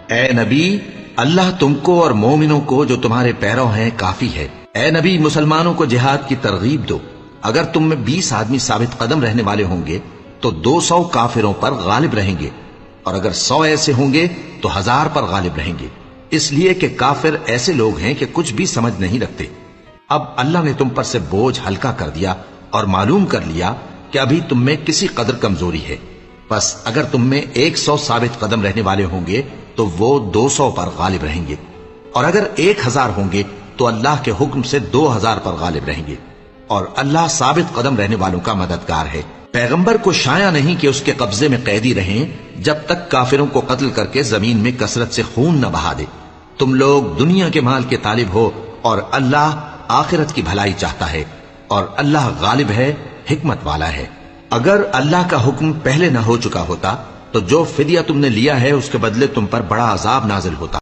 اے نبی اللہ تم کو اور مومنوں کو جو تمہارے پیرو ہیں کافی ہے۔ اے نبی مسلمانوں کو جہاد کی ترغیب دو۔ اگر تم میں 20 آدمی ثابت قدم رہنے والے ہوں گے تو 200 کافروں پر غالب رہیں گے، اور اگر 100 ایسے ہوں گے تو 1000 پر غالب رہیں گے، اس لیے کہ کافر ایسے لوگ ہیں کہ کچھ بھی سمجھ نہیں رکھتے۔ اب اللہ نے تم پر سے بوجھ ہلکا کر دیا اور معلوم کر لیا کہ ابھی تم میں کسی قدر کمزوری ہے، بس اگر تم میں 100 ثابت قدم رہنے والے ہوں گے تو وہ 200 پر غالب رہیں گے، اور اگر 1000 ہوں گے تو اللہ کے حکم سے 2000 پر غالب رہیں گے، اور اللہ ثابت قدم رہنے والوں کا مددگار ہے۔ پیغمبر کو شایع نہیں کہ اس کے قبضے میں قیدی رہیں جب تک کافروں کو قتل کر کے زمین میں کثرت سے خون نہ بہا دے۔ تم لوگ دنیا کے مال کے طالب ہو اور اللہ آخرت کی بھلائی چاہتا ہے، اور اللہ غالب ہے، حکمت والا ہے۔ اگر اللہ کا حکم پہلے نہ ہو چکا ہوتا تو جو فدیہ تم نے لیا ہے اس کے بدلے تم پر بڑا عذاب نازل ہوتا۔